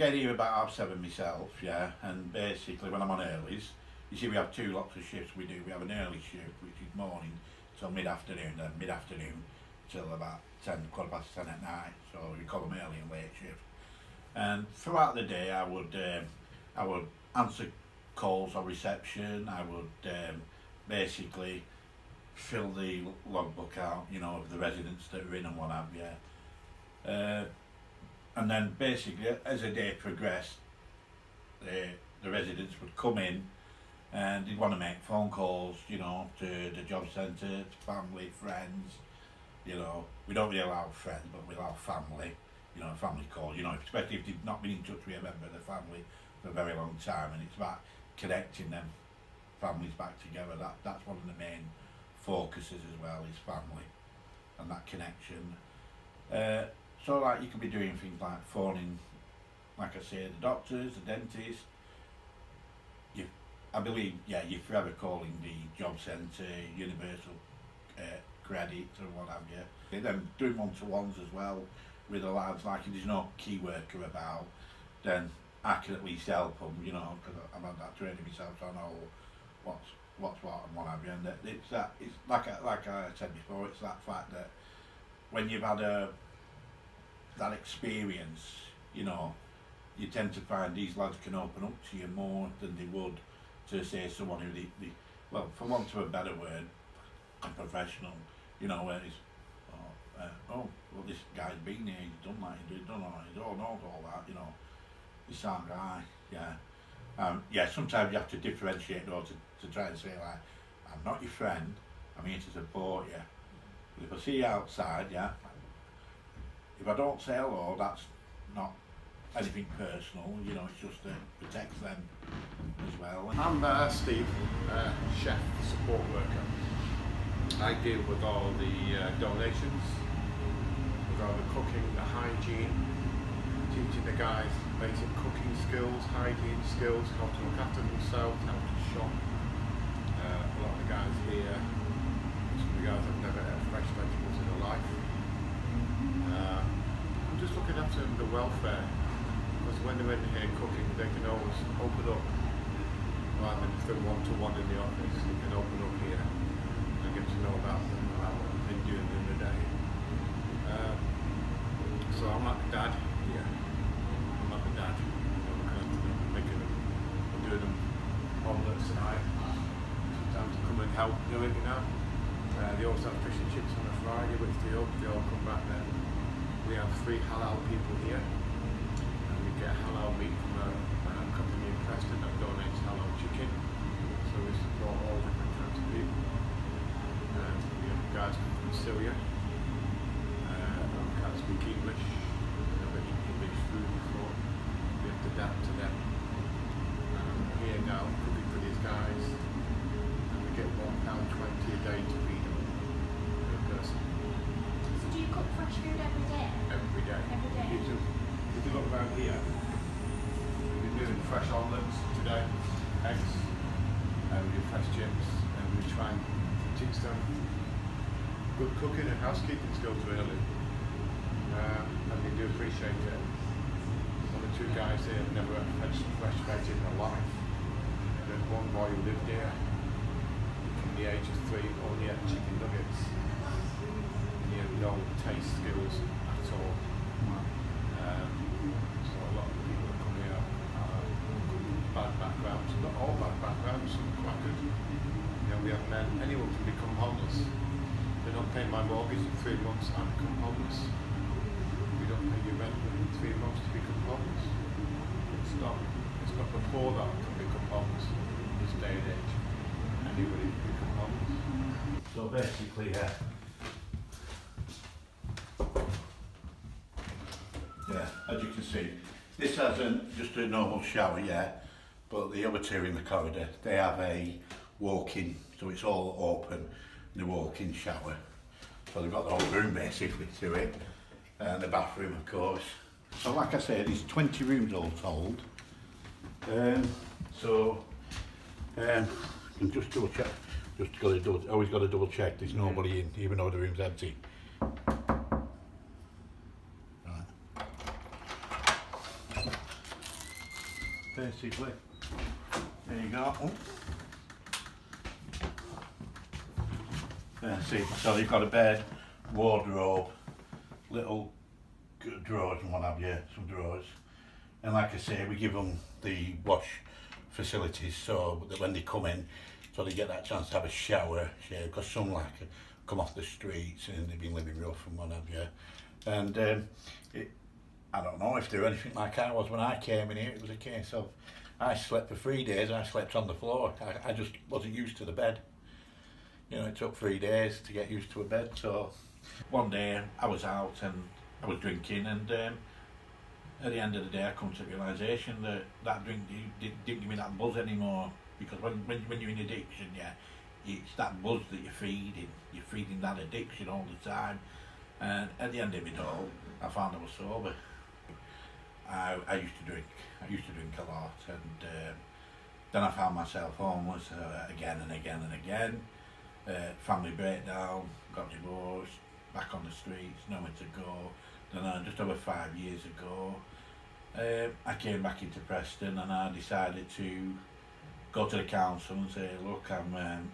get here about 7:30 myself, yeah, and basically when I'm on earlies, you see we have two lots of shifts we do. We have an early shift, which is morning till mid-afternoon, then mid-afternoon till about 10, quarter past 10 at night, so we call them early and late shift. And throughout the day I would answer calls or reception, I would basically fill the logbook out, you know, of the residents that are in and what have you. And then basically as the day progressed, the residents would come in and they'd want to make phone calls, you know, to the job centre, to family, friends, you know. We don't really allow friends, but we allow family, you know, family calls, you know, especially if they've not been in touch with a member of the family for a very long time, and it's about connecting them families back together. That's one of the main focuses as well, is family and that connection. So like you could be doing things like phoning, like I say, the doctors, the dentists. I believe, yeah, you're forever calling the job centre, universal credit or what have you. Then doing one-to-ones as well with the lads, like if there's no key worker about, then I can at least help them, you know, because I've had that training myself, so I know what's what and what have you. And it's that, it's like I said before, it's that fact that when you've had that experience, you know, you tend to find these lads can open up to you more than they would to say someone who well, for want of a better word, a professional, you know, where it's, oh, well, this guy's been here, he's done that, he's done all that, he don't know all that, you know, this our guy, yeah. Yeah, sometimes you have to differentiate though to try and say, like, I'm not your friend, I'm here to support you. But if I see you outside, yeah, if I don't say hello, that's not anything personal, you know, it's just to protect them as well. I'm Steve, chef support worker. I deal with all the donations, with all the cooking, the hygiene, teaching the guys basic cooking skills, hygiene skills, how to look after themselves, how to shop. A lot of the guys here, some of the guys have never had fresh vegetables in their life. I'm just looking after the welfare, because when they're in here cooking, they can always open up, rather than if they're one-to-one in the office, they can open up here and get to know about them, about what they've been doing in the day. So I'm like the dad here. I'm like the dad, you know, looking after them, making them, doing them omelettes tonight. Sometimes they come and help do it, you know. They also have fish and chips on a Friday, which they all come back then. We have 3 halal people here. We get halal meat from a company in Preston that donates halal chicken. So we support all different kinds of people. We have guys come from Syria. Can't speak English. Never eaten English food before. We have to adapt to them. Here now, cooking for these guys. And we get £1.20 a day to feed them per person. So do you cook fresh food every day? Every day. Every day? If you look around here, we're doing fresh omelettes today, eggs, and we do fresh chips, and we try and teach them good cooking and housekeeping skills really. And they do appreciate it. 1 or 2 guys here have never had fresh veg in their life. There's one boy who lived here, from the age of 3, only had chicken nuggets. And he had no taste skills at all. So a lot of the people that come here are bad backgrounds, not all bad backgrounds, some quite good. You know, we have men, anyone can become homeless. They don't pay my mortgage in 3 months, I become homeless. We don't pay your rent within 3 months to become homeless. It's not the poor that can become homeless in this day and age. Anybody can become homeless. So basically, yeah, as you can see, this hasn't just a normal shower, yeah, but the other 2 in the corridor, they have a walk-in, so it's all open, the walk-in shower. So they've got the whole room basically to it, and the bathroom of course. So like I said, it's 20 rooms all told. Just double check, always got to double check there's nobody in, even though the room's empty. basically. There you go. See, so you've got a bed, wardrobe, little drawers and what have you, some drawers. And like I say, we give them the wash facilities so that when they come in, so they get that chance to have a shower, because some like come off the streets and they've been living rough and what have you. And I don't know if they're anything like I was when I came in here. It was a case of I slept for 3 days, I slept on the floor. I just wasn't used to the bed. You know, it took 3 days to get used to a bed. So one day I was out and I was drinking, and at the end of the day I come to the realisation that that drink didn't give me that buzz anymore, because when you're in addiction, yeah, it's that buzz that you're feeding that addiction all the time. And at the end of it all, I found I was sober. I used to drink a lot, and then I found myself homeless again and again and again. Family breakdown, got divorced, back on the streets, nowhere to go. Then just over 5 years ago, I came back into Preston, and I decided to go to the council and say, look, I'm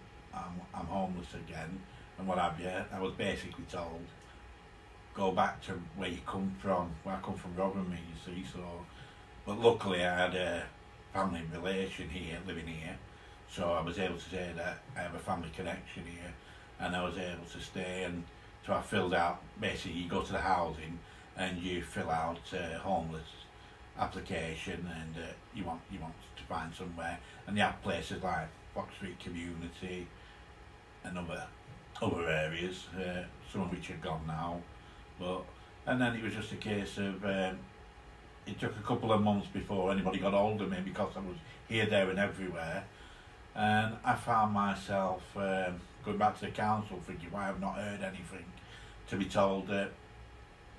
homeless again, and what have you. I was basically told, go back to where you come from. Well, I come from Rotherham, you see, so. But luckily I had a family relation here, living here, so I was able to say that I have a family connection here, and I was able to stay. And so I filled out, basically you go to the housing and you fill out a homeless application, and you want to find somewhere, and they have places like Fox Street Community and other areas, some of which are gone now. And then it was just a case of, it took a couple of months before anybody got hold of me, because I was here, there and everywhere. And I found myself going back to the council thinking, why I've not heard anything, to be told that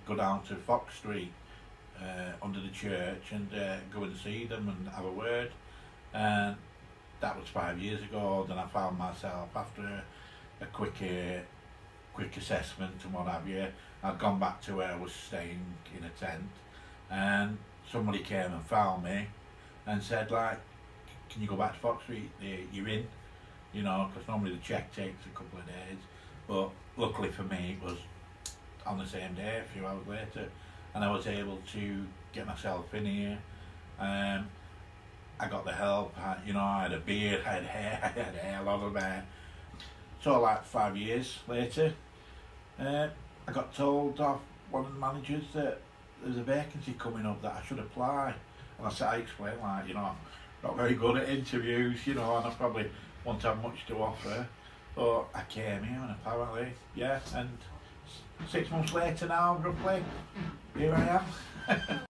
go down to Fox Street under the church and go and see them and have a word. And that was 5 years ago. Then I found myself, after a quick assessment and what have you, I'd gone back to where I was staying in a tent, and somebody came and found me and said, like, can you go back to Fox Street? You're in, you know, because normally the check takes a couple of days, but luckily for me it was on the same day, a few hours later, and I was able to get myself in here. I got the help, you know, I had a beard, I had hair, a lot of hair. So like 5 years later, I got told off one of the managers that there's a vacancy coming up that I should apply. And I explained, like, you know, I'm not very good at interviews, you know, and I probably won't have much to offer. But I came here, and apparently, yeah, and 6 months later now, roughly, here I am.